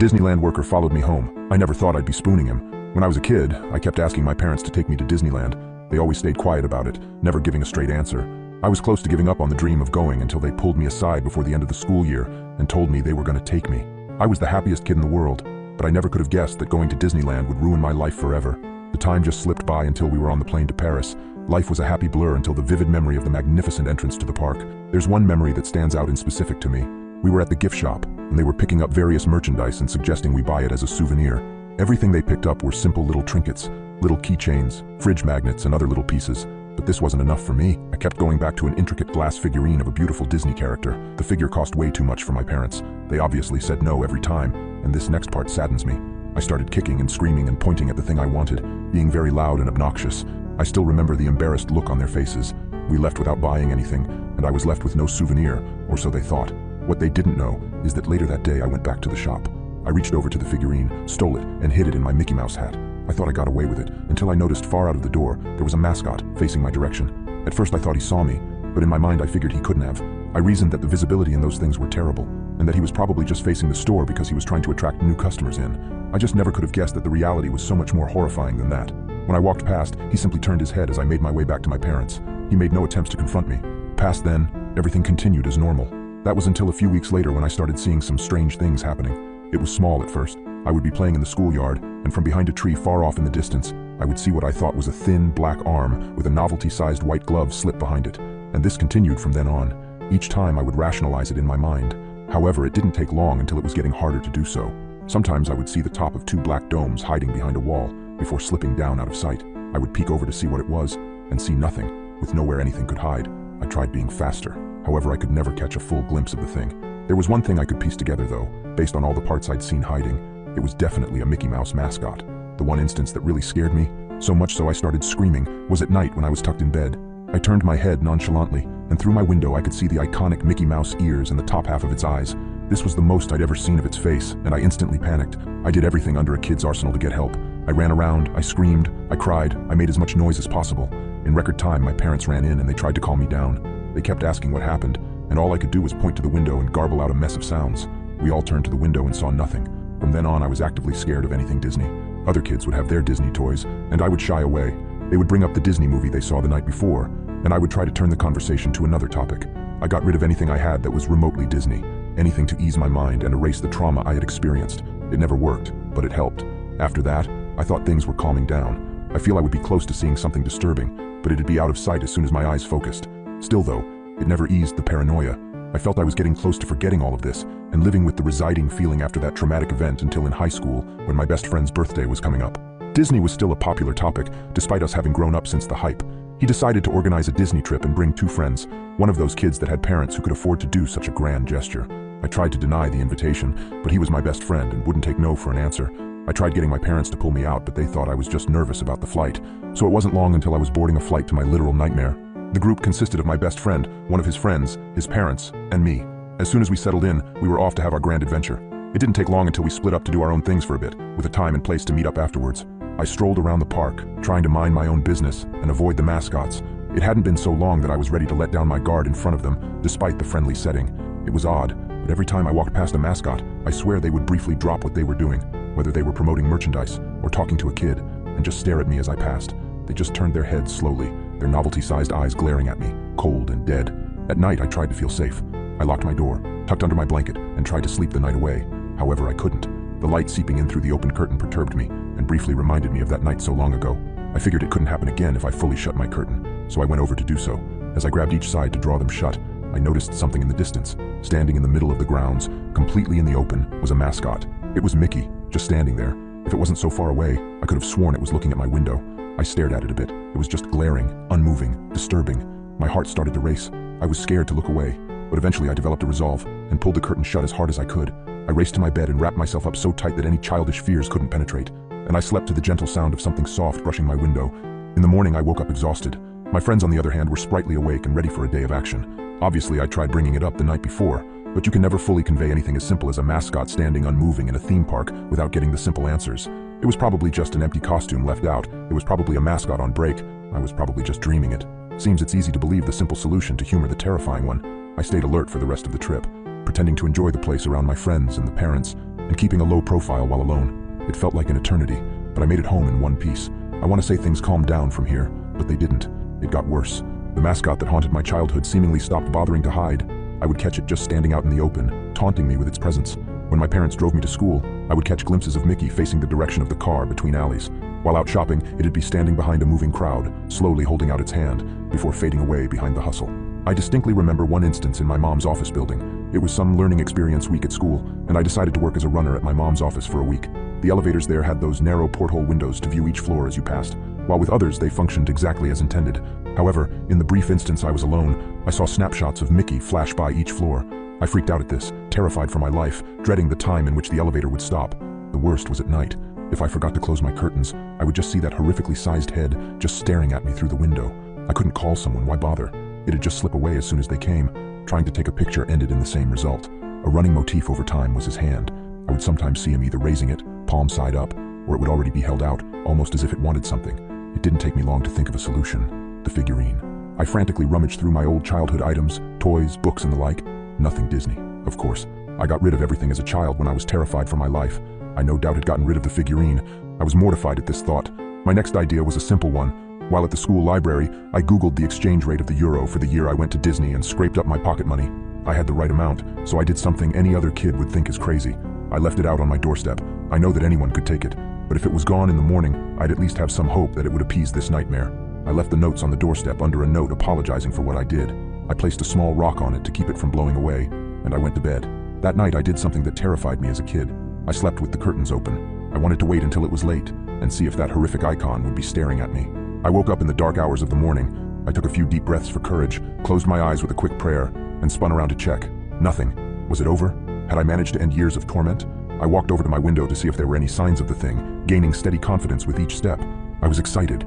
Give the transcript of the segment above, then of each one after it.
Disneyland worker followed me home. I never thought I'd be spooning him. When I was a kid, I kept asking my parents to take me to Disneyland. They always stayed quiet about it, never giving a straight answer. I was close to giving up on the dream of going until they pulled me aside before the end of the school year and told me they were going to take me. I was the happiest kid in the world, but I never could have guessed that going to Disneyland would ruin my life forever. The time just slipped by until we were on the plane to Paris. Life was a happy blur until the vivid memory of the magnificent entrance to the park. There's one memory that stands out in specific to me. We were at the gift shop, and they were picking up various merchandise and suggesting we buy it as a souvenir. Everything they picked up were simple little trinkets, little keychains, fridge magnets, and other little pieces. But this wasn't enough for me. I kept going back to an intricate glass figurine of a beautiful Disney character. The figure cost way too much for my parents. They obviously said no every time, and this next part saddens me. I started kicking and screaming and pointing at the thing I wanted, being very loud and obnoxious. I still remember the embarrassed look on their faces. We left without buying anything, and I was left with no souvenir, or so they thought. What they didn't know is that later that day I went back to the shop. I reached over to the figurine, stole it, and hid it in my Mickey Mouse hat. I thought I got away with it, until I noticed far out of the door, there was a mascot facing my direction. At first I thought he saw me, but in my mind I figured he couldn't have. I reasoned that the visibility in those things were terrible, and that he was probably just facing the store because he was trying to attract new customers in. I just never could have guessed that the reality was so much more horrifying than that. When I walked past, he simply turned his head as I made my way back to my parents. He made no attempts to confront me. Past then, everything continued as normal. That was until a few weeks later when I started seeing some strange things happening. It was small at first. I would be playing in the schoolyard, and from behind a tree far off in the distance, I would see what I thought was a thin, black arm with a novelty-sized white glove slip behind it. And this continued from then on. Each time I would rationalize it in my mind. However, it didn't take long until it was getting harder to do so. Sometimes I would see the top of two black domes hiding behind a wall before slipping down out of sight. I would peek over to see what it was, and see nothing, with nowhere anything could hide. I tried being faster. However, I could never catch a full glimpse of the thing. There was one thing I could piece together though, based on all the parts I'd seen hiding. It was definitely a Mickey Mouse mascot. The one instance that really scared me, so much so I started screaming, was at night when I was tucked in bed. I turned my head nonchalantly, and through my window I could see the iconic Mickey Mouse ears and the top half of its eyes. This was the most I'd ever seen of its face, and I instantly panicked. I did everything under a kid's arsenal to get help. I ran around, I screamed, I cried, I made as much noise as possible. In record time, my parents ran in and they tried to calm me down. They kept asking what happened, and all I could do was point to the window and garble out a mess of sounds. We all turned to the window and saw nothing. From then on, I was actively scared of anything Disney. Other kids would have their Disney toys, and I would shy away. They would bring up the Disney movie they saw the night before, and I would try to turn the conversation to another topic. I got rid of anything I had that was remotely Disney, anything to ease my mind and erase the trauma I had experienced. It never worked, but it helped. After that, I thought things were calming down. I feel I would be close to seeing something disturbing, but it'd be out of sight as soon as my eyes focused. Still though, it never eased the paranoia. I felt I was getting close to forgetting all of this and living with the residing feeling after that traumatic event until in high school when my best friend's birthday was coming up. Disney was still a popular topic, despite us having grown up since the hype. He decided to organize a Disney trip and bring two friends, one of those kids that had parents who could afford to do such a grand gesture. I tried to deny the invitation, but he was my best friend and wouldn't take no for an answer. I tried getting my parents to pull me out, but they thought I was just nervous about the flight. So it wasn't long until I was boarding a flight to my literal nightmare. The group consisted of my best friend, one of his friends, his parents, and me. As soon as we settled in, we were off to have our grand adventure. It didn't take long until we split up to do our own things for a bit, with a time and place to meet up afterwards. I strolled around the park, trying to mind my own business and avoid the mascots. It hadn't been so long that I was ready to let down my guard in front of them, despite the friendly setting. It was odd, but every time I walked past a mascot, I swear they would briefly drop what they were doing, whether they were promoting merchandise or talking to a kid, and just stare at me as I passed. They just turned their heads slowly, their novelty-sized eyes glaring at me, cold and dead. At night, I tried to feel safe. I locked my door, tucked under my blanket, and tried to sleep the night away. However, I couldn't. The light seeping in through the open curtain perturbed me, and briefly reminded me of that night so long ago. I figured it couldn't happen again if I fully shut my curtain, so I went over to do so. As I grabbed each side to draw them shut, I noticed something in the distance. Standing in the middle of the grounds, completely in the open, was a mascot. It was Mickey, just standing there. If it wasn't so far away, I could have sworn it was looking at my window. I stared at it a bit. It was just glaring, unmoving, disturbing. My heart started to race. I was scared to look away, but eventually I developed a resolve and pulled the curtain shut as hard as I could. I raced to my bed and wrapped myself up so tight that any childish fears couldn't penetrate, and I slept to the gentle sound of something soft brushing my window. In the morning, I woke up exhausted. My friends, on the other hand, were sprightly awake and ready for a day of action. Obviously, I tried bringing it up the night before, but you can never fully convey anything as simple as a mascot standing unmoving in a theme park without getting the simple answers. It was probably just an empty costume left out. It was probably a mascot on break. I was probably just dreaming it. Seems it's easy to believe the simple solution to humor the terrifying one. I stayed alert for the rest of the trip, pretending to enjoy the place around my friends and the parents, and keeping a low profile while alone. It felt like an eternity, but I made it home in one piece. I want to say things calmed down from here, but they didn't. It got worse. The mascot that haunted my childhood seemingly stopped bothering to hide. I would catch it just standing out in the open, taunting me with its presence. When my parents drove me to school, I would catch glimpses of Mickey facing the direction of the car between alleys. While out shopping, it'd be standing behind a moving crowd, slowly holding out its hand, before fading away behind the hustle. I distinctly remember one instance in my mom's office building. It was some learning experience week at school, and I decided to work as a runner at my mom's office for a week. The elevators there had those narrow porthole windows to view each floor as you passed, while with others they functioned exactly as intended. However, in the brief instance I was alone, I saw snapshots of Mickey flash by each floor. I freaked out at this, terrified for my life, dreading the time in which the elevator would stop. The worst was at night. If I forgot to close my curtains, I would just see that horrifically sized head just staring at me through the window. I couldn't call someone, why bother? It'd just slip away as soon as they came. Trying to take a picture ended in the same result. A running motif over time was his hand. I would sometimes see him either raising it, palm side up, or it would already be held out, almost as if it wanted something. It didn't take me long to think of a solution. The figurine. I frantically rummaged through my old childhood items, toys, books and the like. Nothing Disney, of course. I got rid of everything as a child when I was terrified for my life. I no doubt had gotten rid of the figurine. I was mortified at this thought. My next idea was a simple one. While at the school library, I Googled the exchange rate of the euro for the year I went to Disney and scraped up my pocket money. I had the right amount, so I did something any other kid would think is crazy. I left it out on my doorstep. I know that anyone could take it, but if it was gone in the morning, I'd at least have some hope that it would appease this nightmare. I left the notes on the doorstep under a note apologizing for what I did. I placed a small rock on it to keep it from blowing away, and I went to bed. That night I did something that terrified me as a kid. I slept with the curtains open. I wanted to wait until it was late and see if that horrific icon would be staring at me. I woke up in the dark hours of the morning. I took a few deep breaths for courage, closed my eyes with a quick prayer, and spun around to check. Nothing. Was it over? Had I managed to end years of torment? I walked over to my window to see if there were any signs of the thing, gaining steady confidence with each step. I was excited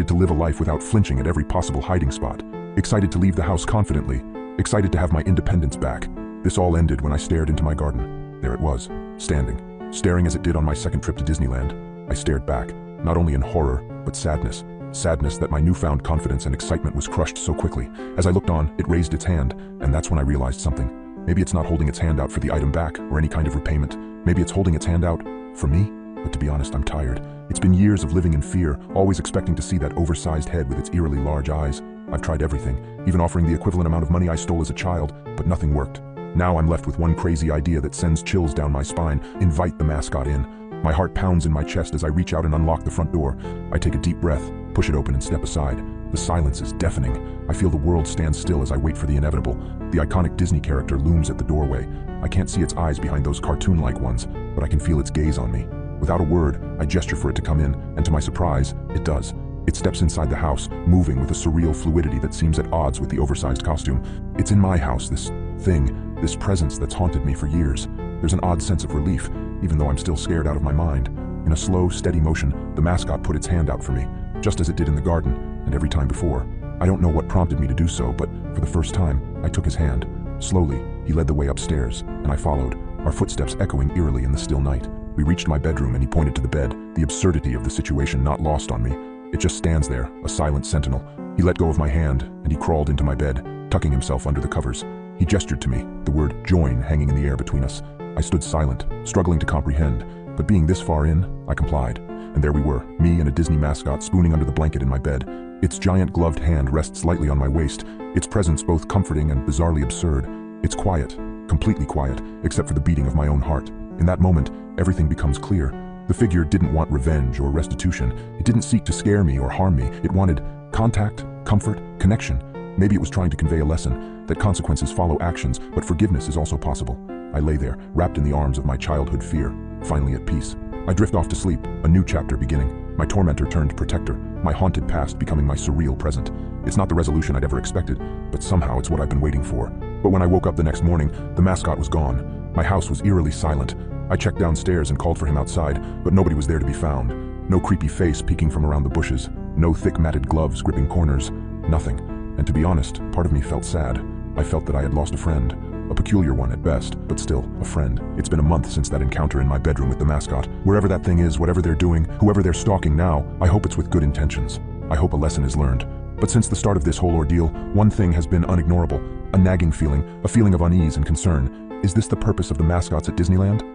to live a life without flinching at every possible hiding spot, excited to leave the house confidently, excited to have my independence back. This all ended when I stared into my garden. There it was, staring as it did on my second trip to Disneyland. I stared back, not only in horror, but sadness. Sadness that my newfound confidence and excitement was crushed so quickly. As I looked on, it raised its hand, and that's when I realized something. Maybe it's not holding its hand out for the item back or any kind of repayment. Maybe it's holding its hand out for me. But to be honest, I'm tired. It's been years of living in fear, always expecting to see that oversized head with its eerily large eyes. I've tried everything, even offering the equivalent amount of money I stole as a child, but nothing worked. Now I'm left with one crazy idea that sends chills down my spine. Invite the mascot in. My heart pounds in my chest as I reach out and unlock the front door. I take a deep breath, push it open and step aside. The silence is deafening. I feel the world stand still as I wait for the inevitable. The iconic Disney character looms at the doorway. I can't see its eyes behind those cartoon-like ones, but I can feel its gaze on me. Without a word, I gesture for it to come in, and to my surprise, it does. It steps inside the house, moving with a surreal fluidity that seems at odds with the oversized costume. It's in my house, this thing, this presence that's haunted me for years. There's an odd sense of relief, even though I'm still scared out of my mind. In a slow, steady motion, the mascot put its hand out for me, just as it did in the garden, and every time before. I don't know what prompted me to do so, but for the first time, I took his hand. Slowly, he led the way upstairs, and I followed, our footsteps echoing eerily in the still night. We reached my bedroom and he pointed to the bed, the absurdity of the situation not lost on me. It just stands there, a silent sentinel. He let go of my hand, and he crawled into my bed, tucking himself under the covers. He gestured to me, the word join hanging in the air between us. I stood silent, struggling to comprehend, but being this far in, I complied. And there we were, me and a Disney mascot spooning under the blanket in my bed. Its giant gloved hand rests lightly on my waist, its presence both comforting and bizarrely absurd. It's quiet, completely quiet, except for the beating of my own heart. In that moment, everything becomes clear. The figure didn't want revenge or restitution. It didn't seek to scare me or harm me. It wanted contact, comfort, connection. Maybe it was trying to convey a lesson, that consequences follow actions, but forgiveness is also possible. I lay there, wrapped in the arms of my childhood fear, finally at peace. I drift off to sleep, a new chapter beginning. My tormentor turned protector, my haunted past becoming my surreal present. It's not the resolution I'd ever expected, but somehow it's what I've been waiting for. But when I woke up the next morning, the mascot was gone. My house was eerily silent. I checked downstairs and called for him outside, but nobody was there to be found. No creepy face peeking from around the bushes, no thick matted gloves gripping corners, nothing. And to be honest, part of me felt sad. I felt that I had lost a friend. A peculiar one at best, but still, a friend. It's been a month since that encounter in my bedroom with the mascot. Wherever that thing is, whatever they're doing, whoever they're stalking now, I hope it's with good intentions. I hope a lesson is learned. But since the start of this whole ordeal, one thing has been unignorable. A nagging feeling, a feeling of unease and concern. Is this the purpose of the mascots at Disneyland?